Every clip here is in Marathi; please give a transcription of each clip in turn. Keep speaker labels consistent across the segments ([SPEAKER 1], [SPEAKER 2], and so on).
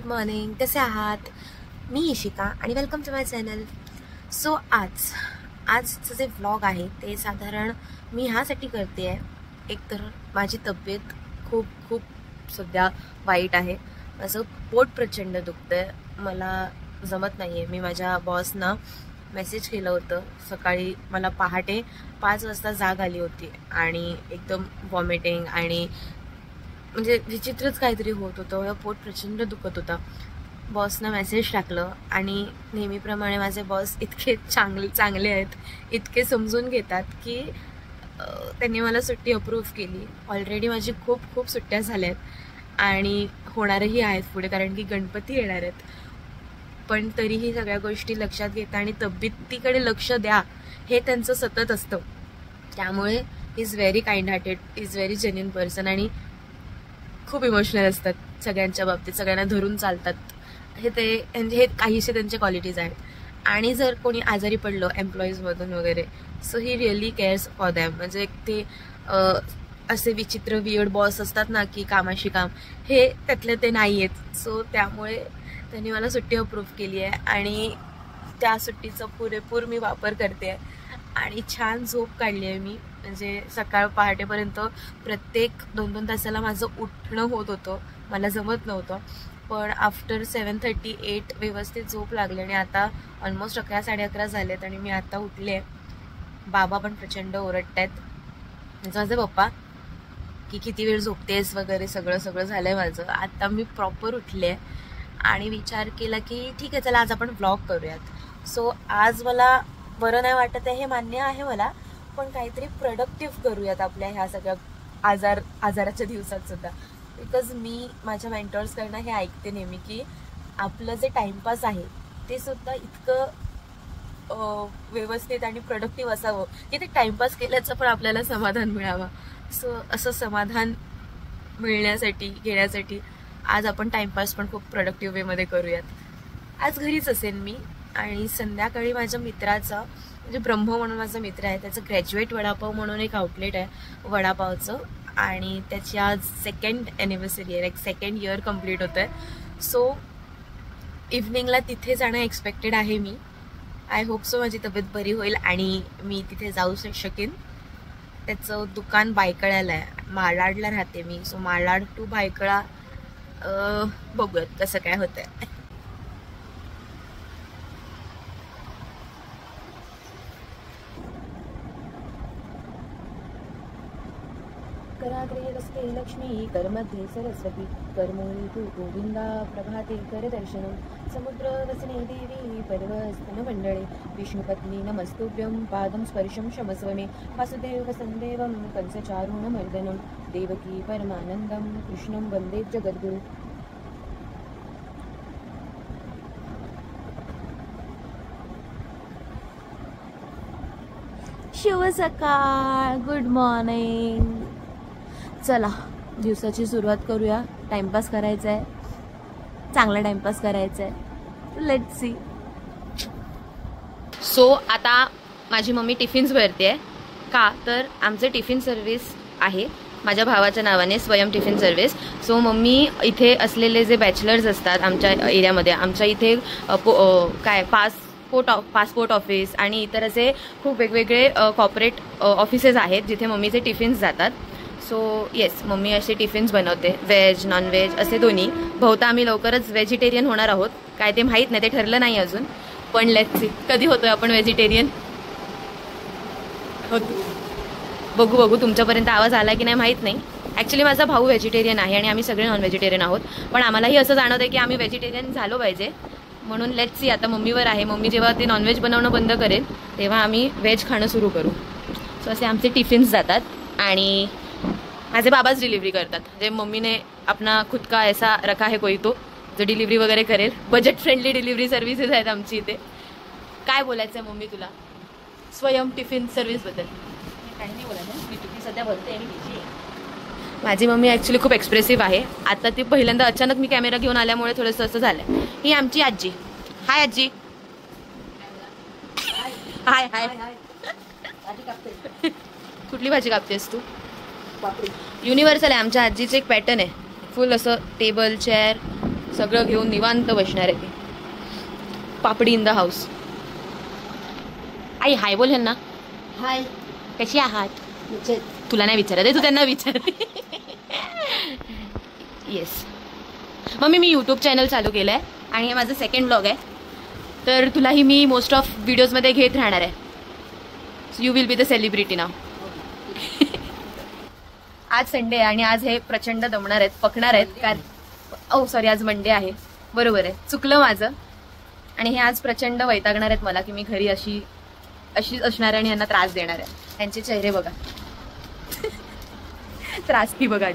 [SPEAKER 1] गुड मॉर्निंग, कसे आहात? मी इशिका आणि welcome to my channel. So आजचं जे व्लॉग आहे ते साधारण मी ह्यासाठी करते आहे. एकतर माझी तब्येत खूप खूप सध्या वाईट आहे. माझं पोट प्रचंड दुखतं आहे, मला जमत नाही आहे. मी माझ्या बॉसना मेसेज केलं होतं सकाळी. मला पहाटे 5 वाजता जाग आली होती आणि एकदम वॉमिटिंग आणि म्हणजे विचित्रच काहीतरी होत होतं. पोट प्रचंड दुखत होता. बॉसनं मेसेज टाकलं आणि नेहमीप्रमाणे माझे बॉस इतके चांगले आहेत, इतके समजून घेतात की त्यांनी मला सुट्टी अप्रूव्ह केली. ऑलरेडी माझी खूप सुट्ट्या झाल्या आहेत आणि होणारही आहेत पुढे, कारण की गणपती येणार आहेत. पण तरीही सगळ्या गोष्टी लक्षात घेता आणि तब्येतीकडे लक्ष द्या हे त्यांचं सतत असतं. त्यामुळे is very kind hearted, is very genuine person आणि खूप इमोशनल असतात सगळ्यांच्या बाबतीत, सगळ्यांना धरून चालतात. हे काहीसे त्यांचे क्वालिटीज आहेत. आणि जर कोणी आजारी पडलं एम्प्लॉईजमधून वगैरे, so he really CARES for them. म्हणजे ते असे विचित्र वियर्ड बॉस असतात ना की कामाशी काम, हे त्यातले ते नाही आहेत. सो त्यामुळे त्यांनी मला सुट्टी अप्रूव्ह केली आहे आणि त्या सुट्टीचा पुरेपूर मी वापर करते आहे आणि छान झोप काढली आहे मी. म्हणजे सकाळ पहाटेपर्यंत प्रत्येक 2-2 तासाला माझं उठणं होत होतं, मला जमत नव्हतं. पण आफ्टर 7:38 व्यवस्थित झोप लागली आणि आता ऑलमोस्ट 11-11:30 झालेत आणि मी आता उठले. बाबा पण प्रचंड ओरडत आहेत, म्हणजे माझे पप्पा, की किती वेळ झोपतेस वगैरे. सगळं झालंय माझं. आता मी प्रॉपर उठले आणि विचार केला की ठीक आहे, चला आज आपण व्लॉग करूयात. सो आज मला बरं नाही वाटत आहे, हे मान्य आहे मला, पण काहीतरी प्रोडक्टिव्ह करूयात आपल्या ह्या सगळ्या आजाराच्या दिवसात सुद्धा. बिकॉज मी माझ्या मेंटर्सकडनं हे ऐकते नेहमी की आपलं जे टाइमपास आहे ते सुद्धा इतकं व्यवस्थित आणि प्रोडक्टिव्ह असावं की ते टाइमपास केल्याचं पण आपल्याला समाधान मिळावं. सो असं समाधान घेण्यासाठी आज आपण टाइमपास पण खूप प्रोडक्टिव्ह वेमध्ये करूयात. आज घरीच असेन मी आणि संध्याकाळी माझ्या मित्राचा, म्हणजे ब्रह्म म्हणून माझा मित्र आहे, त्याचं ग्रॅज्युएट वडापाव म्हणून एक आउटलेट आहे वडापावचं, आणि त्याची आज 2nd ॲनिव्हर्सरी आहे, 2nd इयर कंप्लीट होतं आहे. सो इव्हनिंगला तिथे जाणं एक्सपेक्टेड आहे मी. आय होप सो माझी तब्येत बरी होईल आणि मी तिथे जाऊ शकेन. त्याचं दुकान बायकळ्याला आहे, मालाडला राहते मी. सो मालाड टू बायकळा बघूयात कसं काय होतंय. कराग्रे रस्ते लक्ष्मी, करमध्ये सरस्वती, करमूळी तू गोविंदा, प्रभाते करदर्शनम, समुद्र वसने देवी, पर्वस्तन मंडळे, विष्णुपत्नी नमस्तुभ्यं, पादं स्पर्शं क्षमस्व मे, वासुदेव वसुदेवं कंसचारुणमर्दनं, देवकी परमानंदं, कृष्णं वंदे जगद्गुरु. शुभ सकाळ, गुड मॉर्निंग. चला दिवसाची सुरुवात करूया. टाइमपास करायचा आहे, चांगला टाइमपास करायचा आहे. Let's see. सो आता माझी मम्मी टिफिन्स भरते का, तर आमचे टिफिन सर्व्हिस आहे माझ्या भावाच्या नावाने, स्वयं टिफिन सर्व्हिस. सो मम्मी इथे असलेले जे बॅचलर्स असतात आमच्या एरियामध्ये, आमच्या इथे पासपोर्ट ऑफिस आणि इतर असे खूप वेगवेगळे कॉर्पोरेट ऑफिसेस आहेत जिथे मम्मीचे टिफिन्स जातात. सो येस, मम्मी असे टिफिन्स बनवते, व्हेज नॉनव्हेज असे दोन्ही. बहुधा आम्ही लवकरच व्हेजिटेरियन होणार आहोत, काय ते माहीत नाही, ते ठरलं नाही अजून, पण लेट्स सी कधी होतोय आपण व्हेजिटेरियन. बघू तुमच्यापर्यंत आवाज आला की नाही माहीत नाही. ॲक्च्युली माझा भाऊ व्हेजिटेरियन आहे आणि आम्ही सगळे नॉन व्हेजिटेरियन आहोत, पण आम्हालाही असं जाणवतं की आम्ही व्हेजिटेरियन झालो पाहिजे. म्हणून लेट्स सी, आता मम्मीवर आहे. मम्मी जेव्हा ते नॉनव्हेज बनवणं बंद करेल तेव्हा आम्ही व्हेज खाणं सुरू करू. सो असे आमचे टिफिन्स जातात आणि माझे बाबाच डिलिव्हरी करतात. जे मम्मीने अपना खुद का ऐसा रखा है कोई तो जो डिलिव्हरी वगैरे करेल. बजेट फ्रेंडली डिलिव्हरी सर्व्हिसेस आहेत आमची इथे. काय बोलायचं आहे मम्मी तुला स्वयं टिफिन सर्व्हिसबद्दल? काही नाही बोलायचं, मी टिफिन सध्या भरते आणि बिझी आहे. माझी मम्मी ॲक्च्युली खूप एक्सप्रेसिव्ह आहे. आता ती पहिल्यांदा अचानक मी कॅमेरा घेऊन आल्यामुळे थोडंसं असं झालं. ही आमची आजी. हाय आजी. हाय हाय. कुठली भाजी कापतेस तू? युनिव्हर्सल आहे आमच्या आजीचं एक पॅटर्न आहे, फुल असं टेबल चेअर सगळं घेऊन निवांत बसणार आहे ती. पापडी इन द हाऊस. आई हाय बोल ह्यांना.
[SPEAKER 2] हाय,
[SPEAKER 1] कशी आहात? तुला नाही विचारत आहे, तू त्यांना विचार. येस मम्मी, मी यूट्यूब चॅनल चालू केलं आहे आणि हे माझं सेकंड व्लॉग आहे. तर तुलाही मी मोस्ट ऑफ व्हिडिओजमध्ये घेत राहणार आहे. So you will be the celebrity नाव. आज संडे आहे आणि आज हे प्रचंड दमणार आहेत, पकणार आहेत. कारण सॉरी, आज मंडे आहे. बरोबर आहे, चुकलं माझं. आणि हे आज प्रचंड वैतागणार आहेत मला की मी घरी अशीच असणार आणि यांना त्रास देणार आहे. त्यांचे चेहरे बघा. त्रास की बघा.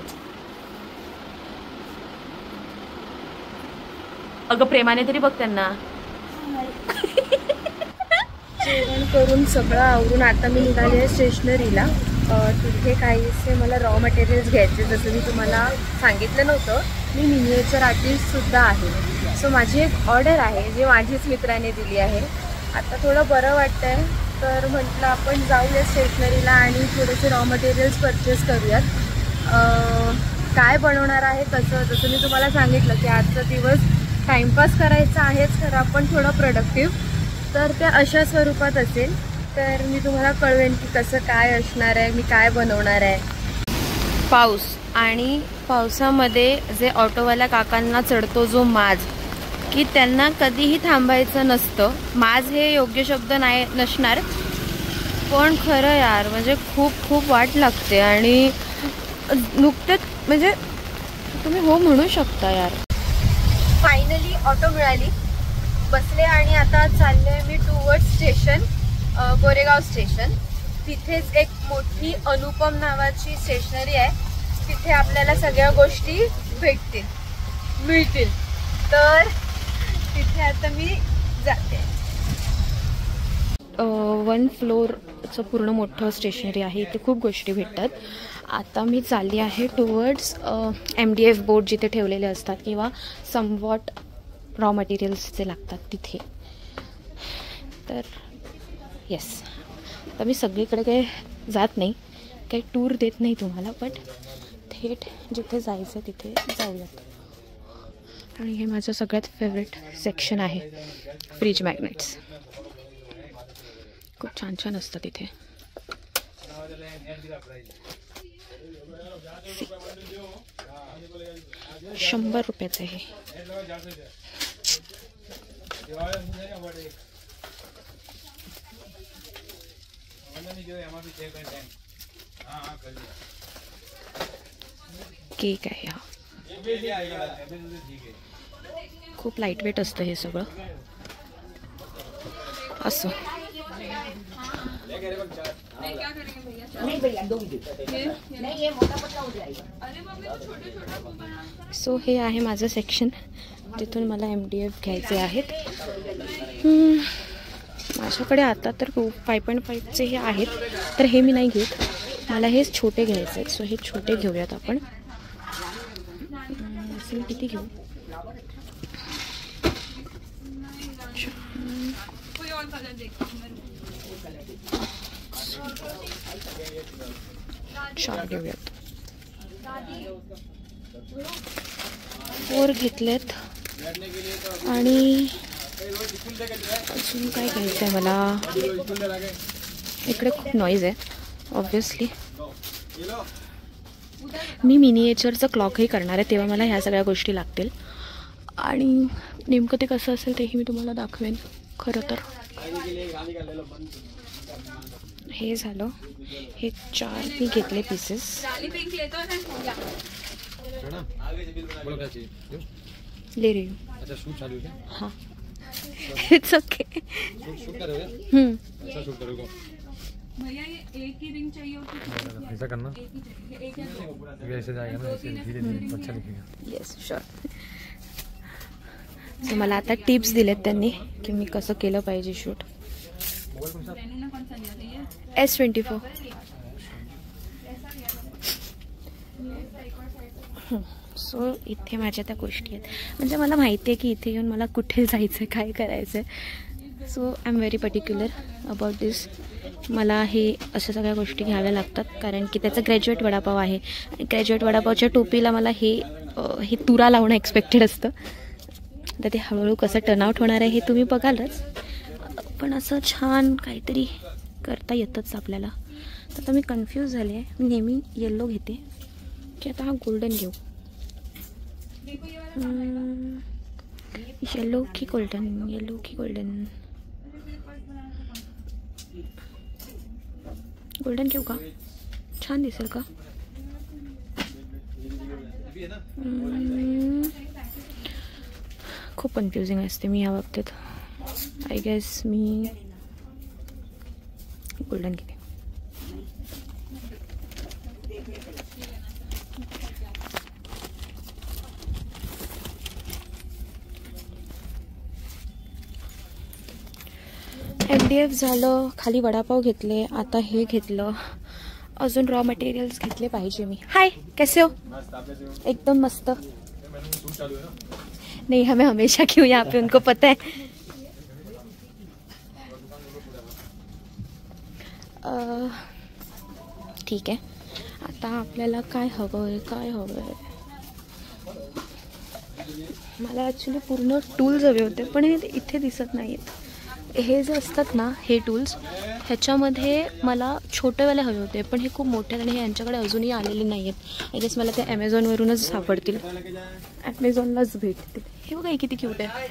[SPEAKER 1] अगं प्रेमाने तरी बघ त्यांना. जेवण करून सगळं आवरून आता मी निघाली आहे स्टेशनरीला. तिथे काहीसे मला रॉ मटेरियल्स घ्यायचे. जसं मी तुम्हाला सांगितलं नव्हतं, मी मिनिएचर आर्टिस्टसुद्धा आहे. सो माझी एक ऑर्डर आहे जी माझीच मित्राने दिली आहे. आता थोडं बरं वाटतं आहे, तर म्हटलं आपण जाऊया स्टेशनरीला आणि थोडेसे रॉ मटेरियल्स परचेस करूयात. काय बनवणार आहे कसं, जसं मी तुम्हाला सांगितलं की आजचा दिवस टाईमपास करायचा आहेच, खरं आपण थोडं प्रोडक्टिव्ह. तर त्या अशा स्वरूपात असेल. तर मी तुम्हाला कळवेन की कसं काय असणार आहे, मी काय बनवणार आहे. पाऊस आणि पावसामध्ये जे ऑटोवाल्या काकांना चढतो जो माज, की त्यांना कधीही थांबायचं नसतं. माज हे योग्य शब्द नाही नसणार, पण खरं यार म्हणजे खूप खूप वाट लागते. आणि नुकतेच म्हणजे तुम्ही हो म्हणू शकता यार. फायनली ऑटो मिळाली, बसले आणि आता चालले me towards station, Goregaon station. तिथेच एक मोठी अनुपम नावाची स्टेशनरी आहे. तिथे आपल्याला सगळ्या गोष्टी मिळतील. तर तिथे आता मी जाते. 1 फ्लोअरचं पूर्ण मोठं स्टेशनरी आहे. इथे खूप गोष्टी भेटतात. आता मी चालली आहे टुवर्ड्स MDF बोर्ड जिथे ठेवलेले असतात किंवा समवॉट रॉ मटेरियल्स जे लागतात तिथे. तर येस, तर मी सगळीकडे काही जात नाही, काही टूर देत नाही तुम्हाला, बट थेट जिथे जायचं तिथे जाऊयात. आणि हे माझं सगळ्यात फेवरेट सेक्शन आहे, फ्रीज मॅग्नेट्स. खूप छान छान असतं तिथे. ₹100 आहे. केक आहे हा. खूप लाईट वेट असतं हे सगळं. असं सो हे आहे माझं सेक्शन जिथून मला MDF घ्यायचे आहेत. माझ्याकडे आता तर 5.5चे हे आहेत, तर हे मी नाही घेत. मला हेच छोटे घ्यायचे आहेत. सो हे छोटे घेऊयात आपण. असे किती घेऊ? चार घेऊयात. 4 घेतलेत. आणि अजून काय घ्यायचं आहे मला? इकडे खूप नॉईज आहे ऑब्वियसली. मी मिनिएचरचं क्लॉकही करणार आहे, तेव्हा मला ह्या सगळ्या गोष्टी लागतील. आणि नेमकं ते कसं असेल तेही मी तुम्हाला दाखवेन. खरं तर हे झालं. हे 4 मी घेतले पीसेस. ले रही हूँ. अच्छा शूट चालू है. हाँ इट्स ओके. शूट करोगे? ऐसा शूट करोगे भैया. ये एक ही रिंग चाहिए होती. ऐसा करना ऐसे जाएगा ना, ऐसे धीरे धीरे अच्छा दिखेगा. Yes sure. सो मला आता टिप्स दिलेत त्यांनी की मी कसं केलं पाहिजे शूट. S24. सो इथे माझ्या त्या गोष्टी आहेत. म्हणजे मला माहिती आहे की इथे येऊन मला कुठे जायचं आहे, काय करायचं आहे. So I am very particular about this. मला हे अशा सगळ्या गोष्टी घ्याव्या लागतात कारण की त्याचा ग्रॅज्युएट वडापाव आहे. आणि ग्रॅज्युएट वडापावच्या टोपीला मला हे तुरा लावणं एक्सपेक्टेड असतं. आता ते हळूहळू कसं टर्नआउट होणार आहे हे तुम्ही बघालच, पण असं छान काहीतरी करता येतच आपल्याला. तर आता मी कन्फ्यूज झाले आहे. मी नेहमी येल्लो घेते की आता हा गोल्डन घेऊ. येल्लो की गोल्डन, येल्लो की गोल्डन, गोल्डन घेऊ का? छान दिसेल का? खूप कन्फ्युजिंग असते मी या बाबतीत. आय गेस मी गोल्डन घेते. MDF झालं, खाली वडापाव घेतले, आता हे घेतलं, अजून रॉ मटेरियल्स घेतले पाहिजे मी. हाय, कैसे हो? एकदम मस्त. नहीं, हमें हमेशा क्यों, यहाँ पे उनको पता है. ठीक आहे, आता आपल्याला काय हवंय, काय हवंय. मला ॲक्च्युली पूर्ण टूल्स हवे होते, पण हे इथे दिसत नाहीत. हे जे असतात ना, हे टूल्स, ह्याच्यामध्ये मला छोटेवाले हवे होते, पण हे खूप मोठे आणि हे यांच्याकडे अजूनही आलेले नाही आहेत. आय गेस मला ते ॲमेझॉनवरूनच सापडतील, ॲमेझॉनलाच भेटतील. हे बघा, हे किती क्यूट आहे.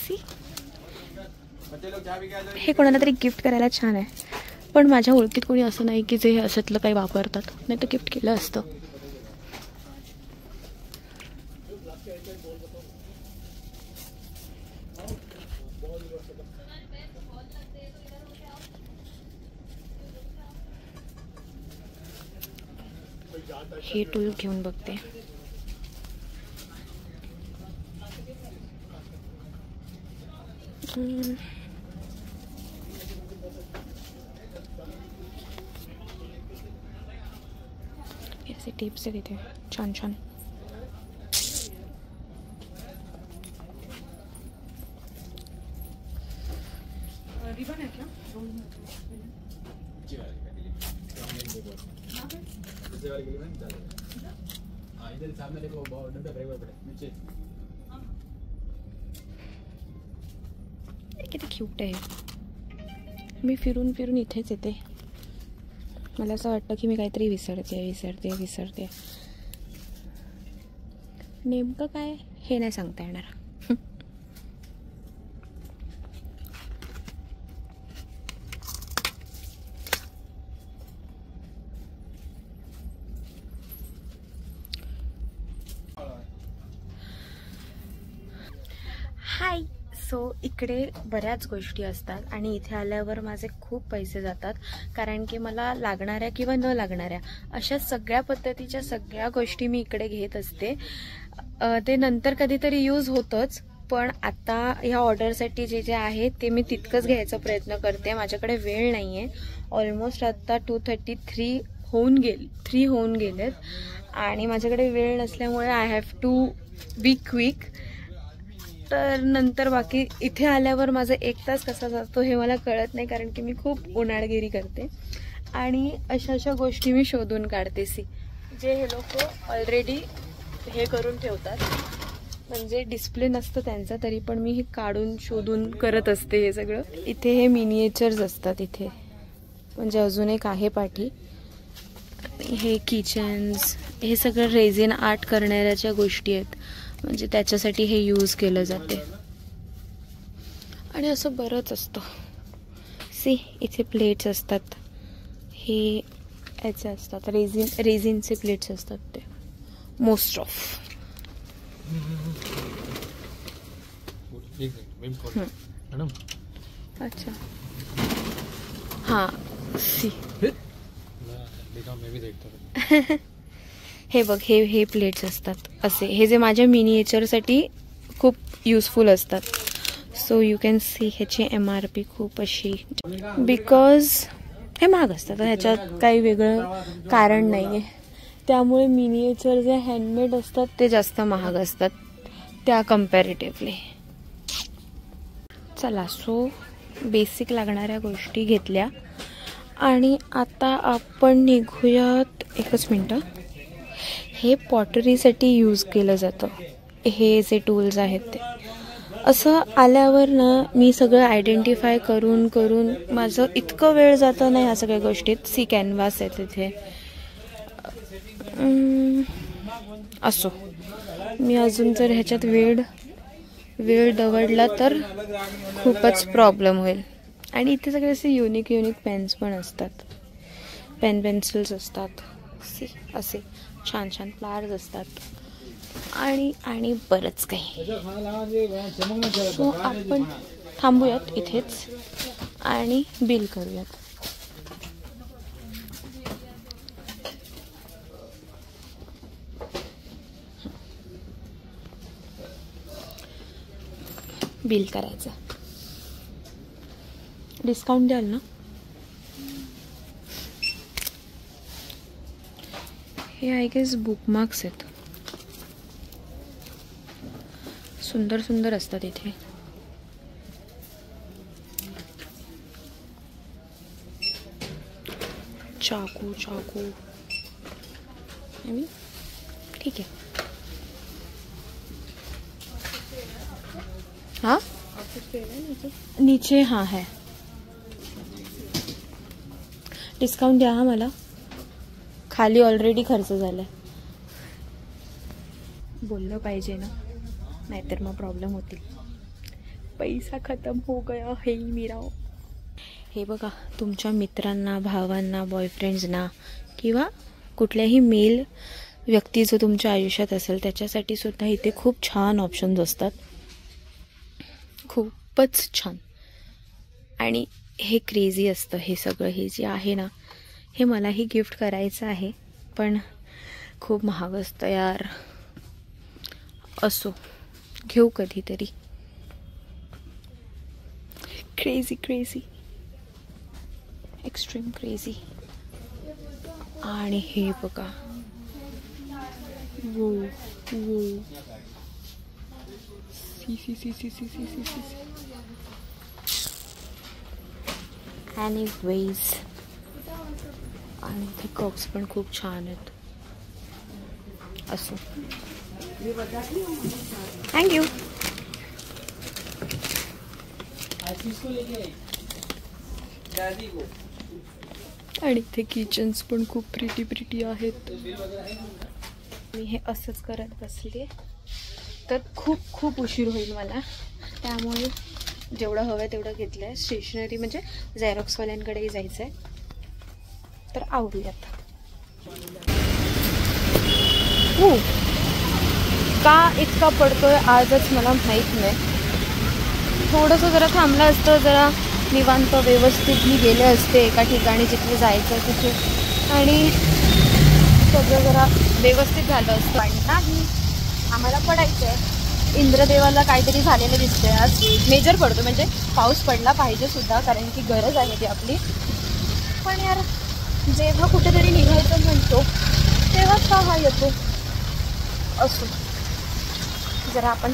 [SPEAKER 1] सी, हे कोणाला तरी गिफ्ट करायला छान आहे, पण माझ्या ओळखीत कोणी असं नाही की जे अशातलं काही वापरतात, नाही तर गिफ्ट केलं असतं. हे टूल घेऊन बघते. असे टिप्स आहेत इथे छान छान. किती क्यूट आहे. मी फिरून फिरून इथेच येते. मला असं वाटतं की मी काहीतरी विसरते. नेमकं काय हे नाही सांगता येणार. हाय. सो इकडे बऱ्याच गोष्टी असतात आणि इथे आल्यावर माझे खूप पैसे जातात, कारण की मला लागणाऱ्या किंवा न लागणाऱ्या अशा सगळ्या पद्धतीच्या सगळ्या गोष्टी मी इकडे घेत असते. ते नंतर कधीतरी यूज होतंच, पण आता ह्या ऑर्डरसाठी जे जे आहे ते मी तितकंच घ्यायचा प्रयत्न करते. माझ्याकडे वेळ नाही आहे. ऑलमोस्ट आता 2:33 होऊन गेलेत आणि माझ्याकडे वेळ नसल्यामुळे I have to be quick. तर नंतर बाकी इथे आल्यावर माझा 1 तास कसा जातो हे मला कळत नाही, कारण की मी खूप उन्हाळगिरी करते आणि अशा गोष्टी मी शोधून काढते. जे हे लोक ऑलरेडी हे करून ठेवतात, म्हणजे डिस्प्ले नसतं त्यांचा, तरी पण मी हे काढून शोधून करत असते हे सगळं. इथे हे मिनिएचर्स असतात इथे, म्हणजे अजून एक आहे पाठी. हे किचन्स, हे सगळं रेझिन आर्ट करणाऱ्याच्या गोष्टी आहेत, म्हणजे त्याच्यासाठी हे यूज केलं जाते आणि असं बरंच असतं. इथे प्लेट्स असतात, हे याचे असतात, रेझिनचे प्लेट्स असतात ते मोस्ट ऑफ. अच्छा, हां. हे बघ, हे प्लेट्स असतात असे, हे जे माझ्या मिनिएचरसाठी खूप युजफुल असतात. सो यू कॅन सी ह्याची MRP खूप अशी, बिकॉज हे महाग असतात, ह्याच्यात काही वेगळं कारण नाही आहे. त्यामुळे मिनिएचर जे हँडमेड असतात ते जास्त महाग असतात त्या कम्पॅरेटिव्हली. चला, सो बेसिक लागणाऱ्या गोष्टी घेतल्या आणि आता आपण निघूयात. एकच मिनटं. हे पॉटरीसाठी यूज केलं जातं. हे जे टूल्स आहेत ते असं आल्यावर ना मी सगळं आयडेंटिफाय करून करून माझं इतकं वेळ जातं ना ह्या सगळ्या गोष्टीत. सी कॅनव्हास आहे तिथे. असो, मी अजून जर ह्याच्यात वेळ दवडला तर खूपच प्रॉब्लेम होईल. आणि इथे सगळे असे युनिक पेन्स पण असतात, पेन्सिल्स असतात. सी असे छान फ्लावर्स असतात आणि बरंच काही. सो आपण थांबूयात इथेच आणि बिल करूयात. बिल करायचं. डिस्काउंट द्याल ना? हे आय गेस बुकमार्क्स आहेत. सुंदर असतात इथे. चाकू ठीक है. हाँ नीचे हाँ है. डिस्काउंट द्या हा मला. खाली ऑलरेडी खर्च झालाय. बोललं पाहिजे ना, नाहीतर मग प्रॉब्लेम होतील. पैसा खतम हो गया है मेरा. हे बघा, तुमच्या मित्रांना, भावांना, बॉयफ्रेंड्सना किंवा कुठल्याही मेल व्यक्ती जो तुमच्या आयुष्यात असेल त्याच्यासाठी सुद्धा इथे खूप छान ऑप्शन्स असतात. खूपच छान. आणि हे क्रेझी असतं हे सगळं. हे जे आहे ना, हे मलाही गिफ्ट करायचं आहे, पण खूप महाग असतं यार. असो, घेऊ कधीतरी. Crazy extreme crazy. आणि हे बघा, वो सी. एनीवेज, आणि ते कप्स पण खूप छान आहेत. असो, थँक्यू. आणि ते किचन्स पण खूप प्रिटी आहेत. मी हे असंच करत बसले तर खूप उशीर होईल मला. त्यामुळे जेवढं हवं तेवढं घेतलं आहे. स्टेशनरी म्हणजे झेरॉक्सवाल्यांकडेही जायचं आहे, तर आवडूयात. का इतका पडतोय आजच मला माहीत नाही. थोडंसं जरा थांबलं असतं, जरा निवांत व्यवस्थित मी गेले असते एका ठिकाणी जिथे जायचं तिथे, आणि सगळं जरा व्यवस्थित झालं असतं. आणि नाही, आम्हाला पडायचं आहे. इंद्रदेवाला काहीतरी झालेलं दिसतंय आज. मेजर पडतो, म्हणजे पाऊस पडला पाहिजे सुद्धा, कारण की गरज आहे ती आपली. पण यार, जेव्हा कुठेतरी निघायचं म्हणतो तेव्हाच का हा येतो. असो, जरा आपण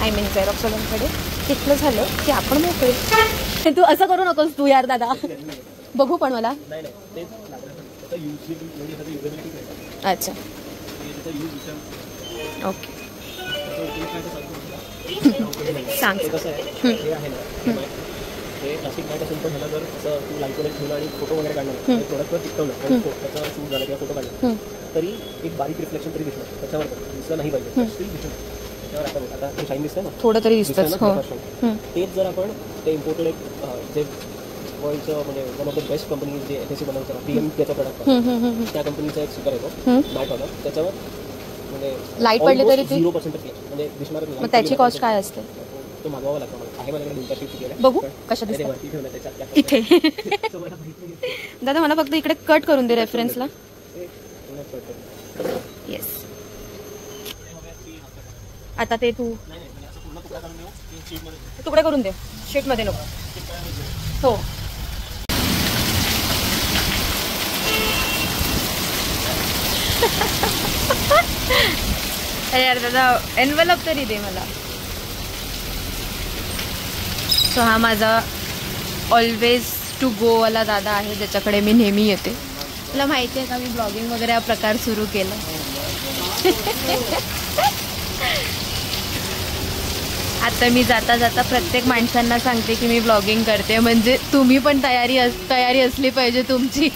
[SPEAKER 1] आय मीन झेरॉक्सवाल्यांकडे तिथलं झालं की आपण मोकळे. तू असं करू नकोस तू यार दादा. बघू पण मला. अच्छा, ओके, सांग.
[SPEAKER 2] हे प्लास्टिक मॅट असेल पण ह्याला जर असं तू लाईटवर ठेवलं आणि फोटो वगैरे काढला, प्रोडक्टवर चिकटवलं आणि त्याचा शूट झाला किंवा फोटो काढला तरी एक बारीक रिफ्लेक्शन तरी दिसणार. त्याच्यावर दिसलं नाही पाहिजे, त्याच्यावर आता ते शाईन दिसतं ना,
[SPEAKER 1] थोडं तरी दिसतं.
[SPEAKER 2] तेच जर आपण ते इम्पोर्टेड एक जे वर्ल्डचं म्हणजे one of the best company जे एफएसी बनवतं PM त्याचा प्रोडक्ट, त्या कंपनीचा एक स्टिकर आहे मॅटवाला. त्याच्यावर म्हणजे
[SPEAKER 1] लाईट पडली तरी
[SPEAKER 2] 0% म्हणजे दिसणार.
[SPEAKER 1] मग त्याची कॉस्ट काय असते?
[SPEAKER 2] तो मागवावा लागतो मला. आहे माझ्याकडे 2 शिफ्ट केल्या.
[SPEAKER 1] बघू कशा दिसतात इथे. दादा मला फक्त इकडे कट करून दे रेफरन्सला. येस. आता ते तू तुकडे करून दे शीटमध्ये नको. हो, यार दादा एनवेलप तरी दे मला. सो हा माझा ऑलवेज टू गो वाला दादा आहे, ज्याच्याकडे मी नेहमी येते. तुला माहिती आहे का, मी ब्लॉगिंग वगैरे हा प्रकार सुरू केला. आता मी जाता जाता प्रत्येक माणसांना सांगते की मी व्लॉगिंग करते, म्हणजे तुम्ही पण तयारी असली पाहिजे तुमची.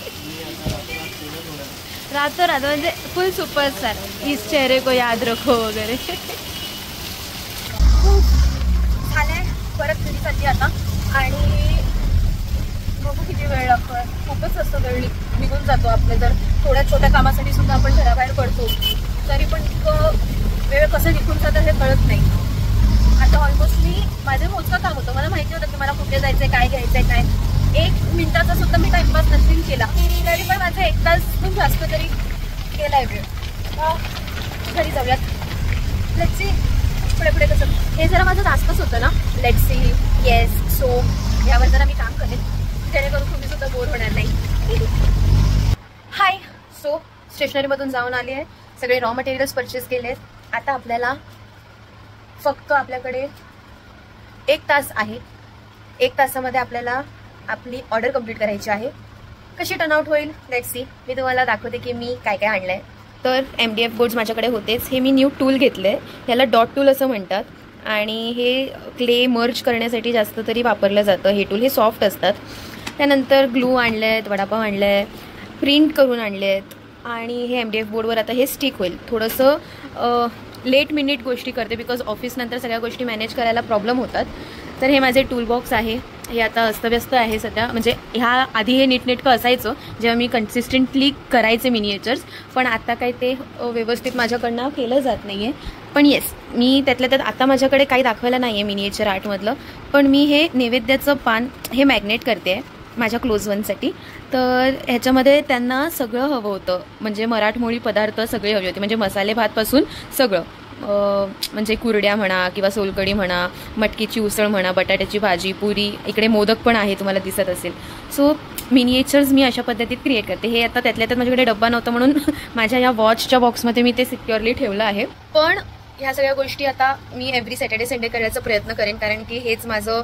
[SPEAKER 1] रातोरात म्हणजे फुल सुपरस्टार, इस चेहरे को याद रखो वगैरे. झाले परत घरी चालली आता आणि बघू किती वेळ लागतोय. खूपच असतो वेळ निघून जातो आपले. जर थोड्या छोट्या कामासाठी सुद्धा आपण घराबाहेर पडतो तरी पण वेळ कसं निघून जातं हे कळत नाही. आता ऑलमोस्ट मी माझं मोजकं काम होतं. मला माहिती होतं की मला कुठे जायचंय, काय घ्यायचंय, काय 1 मिनिटाचा सुद्धा मी टाइमपास नसतील केला तरी पण माझं 1 तास जास्त तरी गेलाय वेळ. घरी जाऊयात. लेट्स सी पुढे पुढे कसं. हे जरा माझं जास्तच होतं ना. लेट्स सी, येस, सो यावर जरा मी काम करेन जेणेकरून तुम्ही सुद्धा बोर होणार नाही. हाय. सो स्टेशनरीमधून जाऊन आली आहे. सगळे रॉ मटेरियल्स परचेस केले आहेत. आता आपल्याला फक्त आपल्याकडे 1 तास आहे. 1 तासामध्ये आपल्याला आपली ऑर्डर कंप्लीट करायची आहे. कशी टर्नआउट होईल लेट्स सी. मी तुम्हाला दाखवते की मी काय काय आणलंय. तर MDF बोर्ड्स माझ्याकडे होतेच. हे मी न्यू टूल घेतलंय. याला डॉट टूल असं म्हणतात आणि हे क्ले मर्ज करण्यासाठी जास्त तरी वापरलं जातं. हे टूल हे सॉफ्ट असतात. त्यानंतर ग्लू आणलेत, वडापाव आणलाय, प्रिंट करून आणलेत आणि हे MDF बोर्डवर आता हे स्टिक होईल. थोडंसं लेट मिनिट गोष्टी करते बिकॉज ऑफिसनंतर सगळ्या गोष्टी मॅनेज करायला प्रॉब्लेम होतात. तर हे माझे टूल बॉक्स आहे. हे आता अस्तव्यस्त आहे सध्या. म्हणजे ह्या आधी हे नीटनेटकं असायचं जेव्हा मी कन्सिस्टंटली करायचे मिनिएचर्स, पण आता काही ते व्यवस्थित माझ्याकडनं केलं जात नाही आहे. पण येस, मी त्यातल्या त्यात आता माझ्याकडे काही दाखवायला नाही आहे मिनिएचर आर्टमधलं. पण मी हे नैवेद्याचं पान हे मॅग्नेट करते आहे माझ्या क्लोज वनसाठी. तर ह्याच्यामध्ये त्यांना सगळं हवं होतं, म्हणजे मराठमोळी पदार्थ सगळे हवे होते, म्हणजे मसाले भातपासून सगळं. म्हणजे कुरड्या म्हणा किंवा सोलकढी म्हणा, मटकीची उसळ म्हणा, बटाट्याची भाजी, पुरी, इकडे मोदक पण आहे तुम्हाला दिसत असेल. सो मिनिएचर्स मी अशा पद्धतीत क्रिएट करते. हे आता त्यातल्या त्यात माझ्याकडे डब्बा नव्हता म्हणून माझ्या या वॉचच्या बॉक्समध्ये मी ते सिक्युअरली ठेवलं आहे. पण ह्या सगळ्या गोष्टी आता मी एव्हरी सॅटर्डे संडे करायचा प्रयत्न करेन, कारण की हेच माझं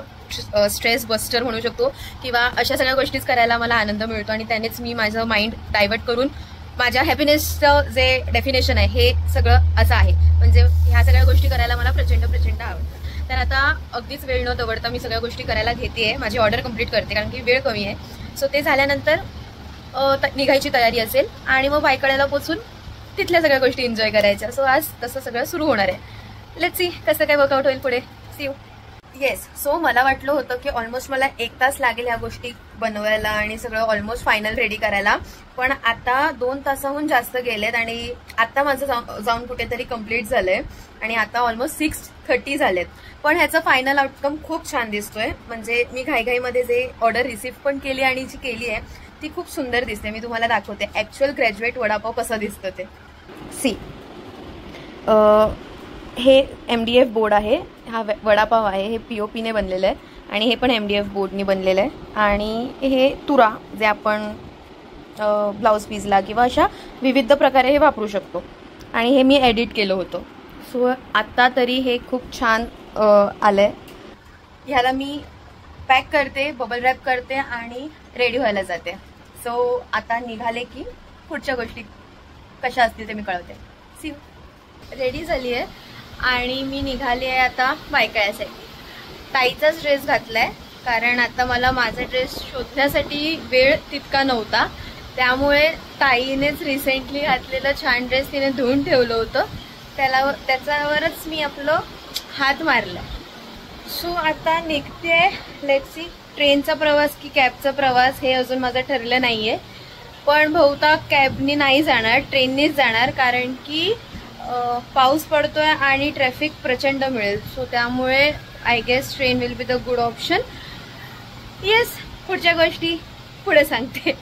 [SPEAKER 1] स्ट्रेस बस्टर म्हणू शकतो किंवा अशा सगळ्या गोष्टीच करायला मला आनंद मिळतो आणि त्यानेच मी माझं माइंड डायव्हर्ट करून माझ्या हॅपीनेसचं जे डेफिनेशन आहे हे सगळं असं आहे. म्हणजे ह्या सगळ्या गोष्टी करायला मला प्रचंड आवडतं. तर आता अगदीच वेळ न दवडता मी सगळ्या गोष्टी करायला घेते. माझी ऑर्डर कंप्लीट करते कारण की वेळ कमी आहे. सो ते झाल्यानंतर निघायची तयारी असेल आणि मग बायकड्याला पोचून तिथल्या सगळ्या गोष्टी एन्जॉय करायच्या. सो आज तसं सगळं सुरू होणार आहे. लेट्स सी कसं काय वर्कआउट होईल पुढे. C you. येस. सो मला वाटलं होतं की ऑलमोस्ट मला 1 तास लागेल ह्या गोष्टी बनवायला आणि सगळं ऑलमोस्ट फायनल रेडी करायला. पण आता 2 तासाहून जास्त गेलेत आणि आता माझं जाऊन कुठेतरी कम्प्लीट झालंय आणि आता ऑलमोस्ट 6:30 झालेत. पण ह्याचा फायनल आउटकम खूप छान दिसतोय. म्हणजे मी घाईघाईमध्ये जे ऑर्डर रिसीव्ह पण केली आणि जी केली आहे ती खूप सुंदर दिसते. मी तुम्हाला दाखवते ऍक्च्युअल ग्रॅज्युएट वडापाव कसं दिसतं ते. सी, हे MDF बोर्ड आहे. हा वडापाव आहे. हे POPने बनलेलं आहे आणि हे पण MDF बोर्डनी बनलेलं आहे. आणि हे तुरा जे आपण ब्लाऊज पीसला किंवा अशा विविध प्रकारे हे वापरू शकतो आणि हे मी एडिट केलं होतं. सो आत्ता तरी हे खूप छान आलं आहे. ह्याला मी पॅक करते, बबल रॅप करते आणि रेडी व्हायला जाते. सो आता निघाले की पुढच्या गोष्टी कशा असतील ते मी कळवते. C you. रेडी झाली आहे आणि मी निघाली आहे आता बायकायासाठी. ताईचाच ड्रेस घातलाय कारण आता मला माझा ड्रेस शोधण्यासाठी वेळ तितका नव्हता. त्यामुळे ताईनेच रिसेंटली घातलेलं छान ड्रेस तिने धुवून ठेवलं होतं, त्याच्यावरच मी आपलं हात मारला. सो आता निघते. लेट्स सी ट्रेनचा प्रवास की कॅबचा प्रवास हे अजून माझं ठरलं नाहीये. पण बहुधा कॅबनी नाही जाणार, ट्रेननीच जाणार कारण की पाऊस पडतोय आणि ट्रॅफिक प्रचंड मिळेल. सो त्यामुळे I guess train will be the good option. Yes, पुढच्या गोष्टी पुढे सांगते.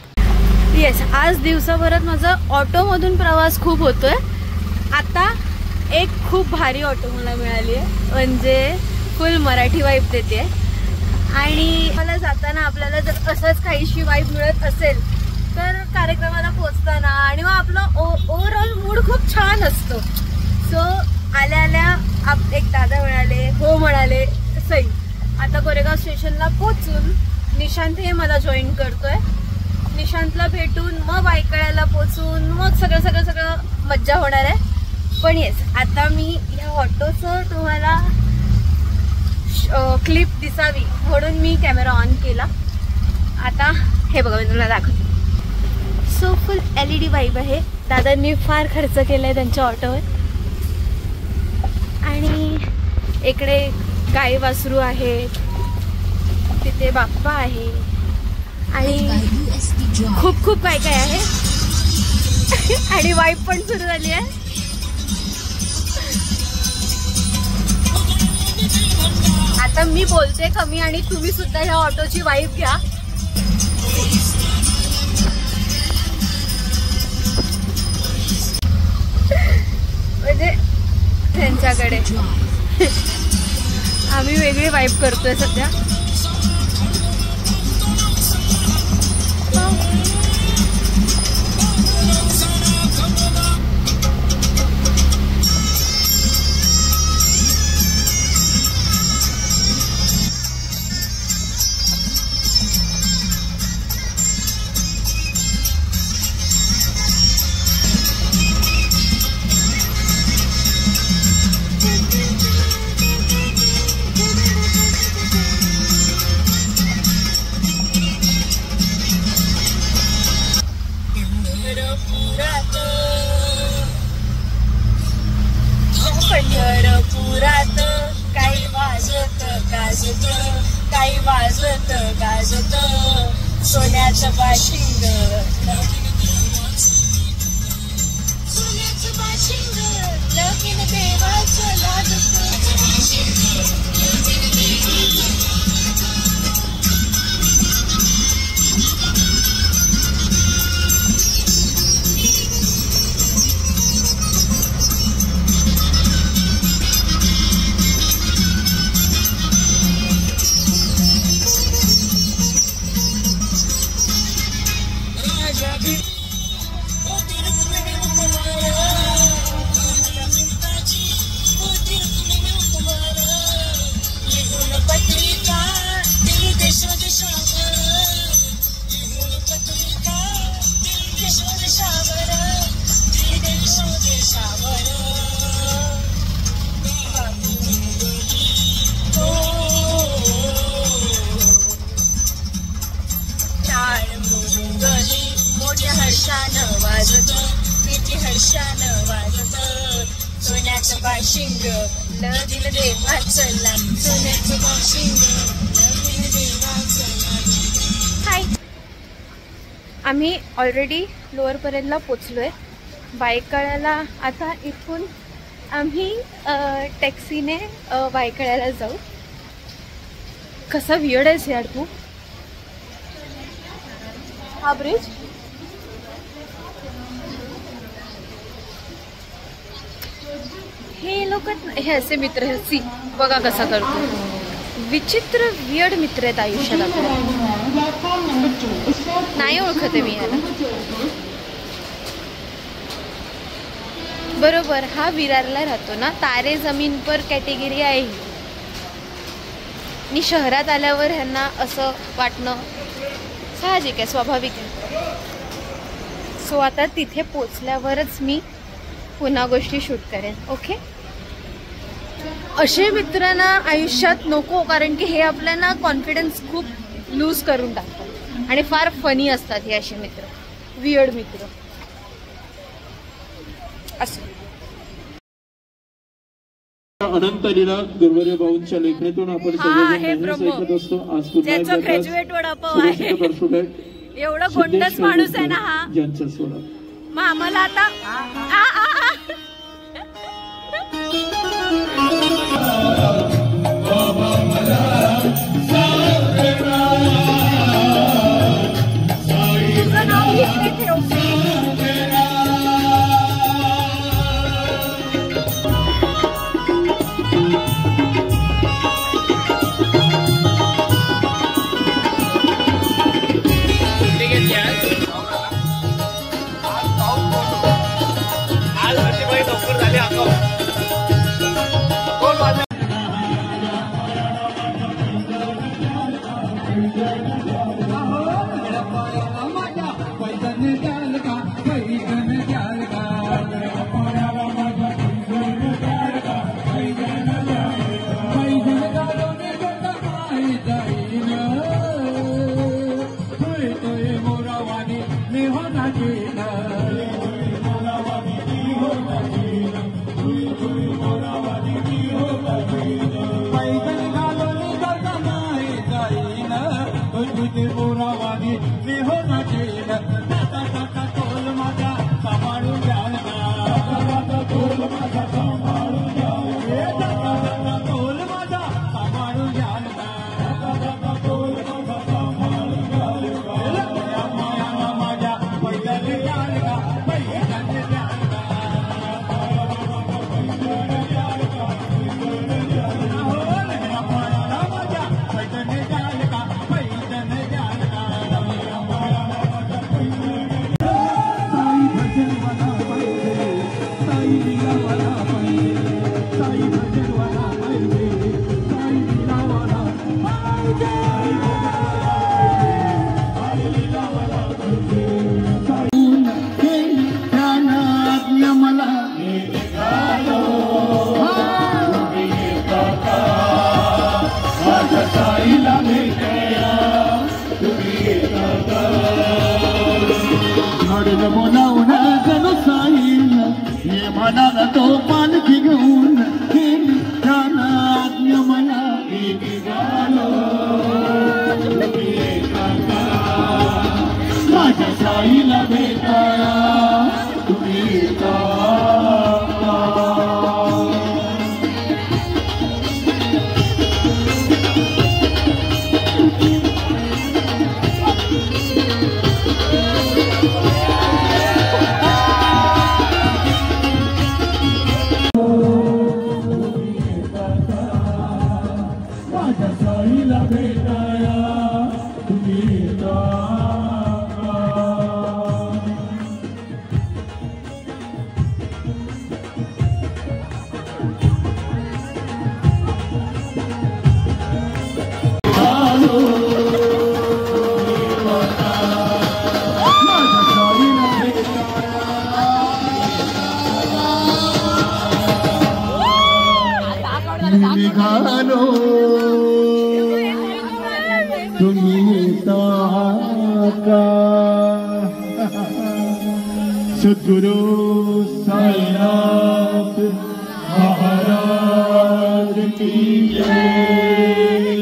[SPEAKER 1] येस, आज दिवसाभरात माझा ऑटोमधून प्रवास खूप होतोय. आता एक खूप भारी ऑटो मला मिळाली आहे, म्हणजे फुल मराठी वाईब देते. आणि मला जाताना आपल्याला जर असंच काहीशी वाईब मिळत असेल तर कार्यक्रमाला पोचताना आणि मग आपलं ओव्हरऑल मूड खूप छान असतो. सो आल्या आल्या एक दादा मिळाले, हो म्हणाले, सई. आता कोरेगाव स्टेशनला पोचून निशांत हे मला जॉईन करतोय. निशांतला भेटून मग बायकड्याला पोचून मग सगळं मज्जा होणार आहे. पण येस, आता मी ह्या ऑटोचं तुम्हाला क्लिप दिसावी म्हणून मी कॅमेरा ऑन केला. आता हे बघा मी तुला दाखवते. सो फुल LED वाईब आहे. दादांनी फार खर्च केलाय त्यांच्या ऑटोवर. आणि इकडे गाई वासरू आहेत, तिथे बाप्पा आहे आणि खूप खूप काय काय आहे. आणि वाईब पण सुरू झाली आहे. आता मी बोलते कमी आणि तुम्ही सुद्धा ह्या ऑटोची वाईब घ्या. म्हणजे त्यांच्याकडे आम्ही वेगळी वाईब करतोय सध्या. पंढरपुरात काही वाजत गाजत, काही वाजत गाजत सोन्याचं बाशिंग, सोन्याचं बाशिंग लगीन देवाचं लागत. मोठ्या हर्षानं वाजत, किती हर्षानं वाजत सोन्याचं बाशिंग लगीन देवाचं लागत, सोन्याचं बाशिंग लगीन देवाचं लागत. हाय, आम्ही ऑलरेडी लोअर परेलला पोचलोय. बायकळ्याला आता इथून आम्ही टॅक्सीने बायकळ्याला जाऊ. कसा वियर्ड आहेस यार तू. हा ब्रिज हे लोक हे असे मित्र आहेत. सी बघा कसा करतो. विचित्र वियर्ड मित्र आहेत आयुष्यात आपल्या. नाही ओळखते मी याला. बरोबर हा विरारला राहतो ना. तारे जमीन पर कॅटेगरी आहे ही. आणि शहरात आल्यावर ह्यांना असं वाटणं साहजिक आहे, स्वाभाविक आहे. सो आता तिथे पोचल्यावरच मी पुन्हा गोष्टी शूट करेन. ओके. असे मित्रांना आयुष्यात नको, कारण की हे आपल्याला कॉन्फिडन्स खूप लूज करून टाकतात आणि फार फनी असतात हे असे मित्र, वियर्ड मित्र. असं
[SPEAKER 3] अनंत लीला गुरुवर्य भाऊंच्या लेखणीतून आपण ऐकत असतो. आज
[SPEAKER 1] पुन्हा ग्रॅज्युएट वडापाव आहे. एवढा गोंडस माणूस आहे ना हा.
[SPEAKER 3] ज्यांचा सोडा
[SPEAKER 1] मग आम्हाला आता
[SPEAKER 4] ते मोरावानी मी हो नाचेल टाटा तोल माझा सांभाळून घ्याल तोल माझा सांभाळून घ्याल टाटा तोल माझा सांभाळून घ्याल तोल माझा सांभाळून घ्याल माया माझ्या पैदल घ्याल का पैदल घ्याल बोलावून जणू साईल ये मनाला तो पालखी घेऊन गेली त्याला आज्ञा मला माझ्या साईला भेटाया तुम्ही निघालो तुम्ही का सद्गुरु साईनाथ महाराज की जय।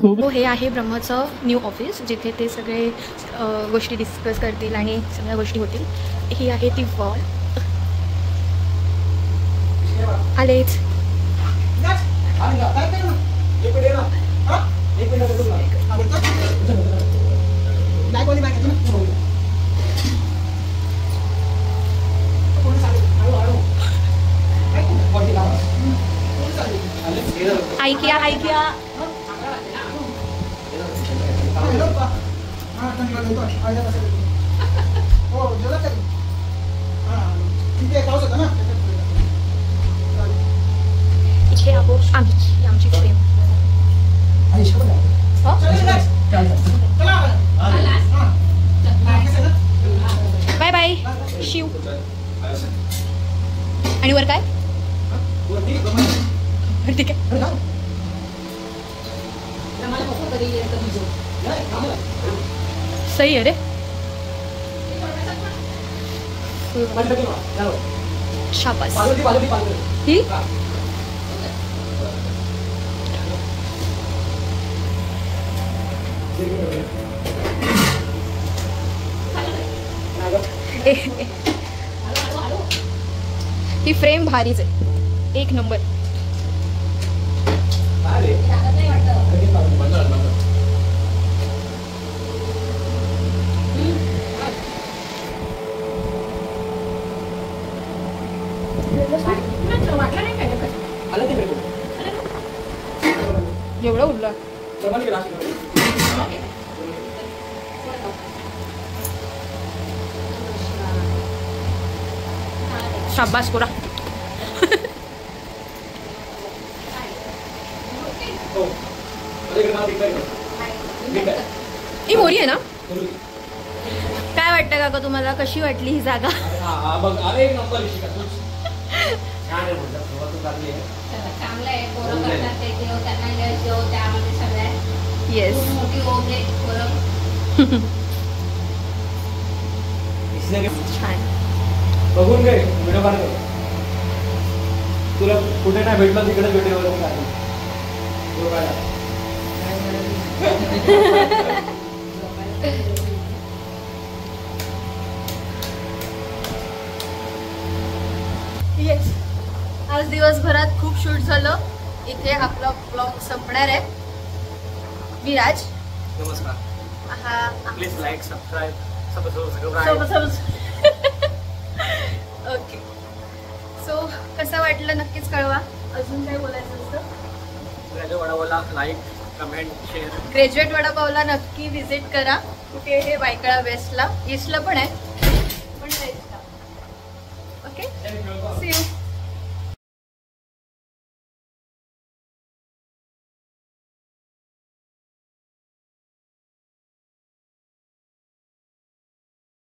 [SPEAKER 5] खूप हे आहे ब्रह्मचं न्यू ऑफिस जिथे ते सगळे गोष्टी डिस्कस करतील आणि सगळ्या गोष्टी होतील। ही आहे ती वॉल आलेच ऐकिया इथे आमची फ्रेम बाय बाय शिव आणि वर काय ठीक आहे सही आहे रे शाबास ही ही फ्रेम भारीच आहे एक नंबर। एवढं उरलं शाबास पुरा ही मोरी आहे ना काय वाटतं काका तुम्हाला कशी वाटली ही जागा येस छान
[SPEAKER 2] बघून घे व्हिडिओ काढ तुला कुठे नाही भेटलं तिकडे व्हिडिओ
[SPEAKER 5] येस, आज दिवसभरात खूप शूट झालं. इथे आपला ब्लॉग संपणार आहे. विराज
[SPEAKER 2] नमस्कार.
[SPEAKER 5] हा
[SPEAKER 2] please like subscribe
[SPEAKER 5] okay. So कसं वाटलं नक्कीच कळवा. अजून काय बोलायचं असतं?
[SPEAKER 2] Wadawala like comment share.
[SPEAKER 5] Graduate वडापावला नक्की व्हिजिट करा. कुठे हे बायकळा वेस्टला, ईस्टला पण आहे पण वेस्टला. Okay, C you.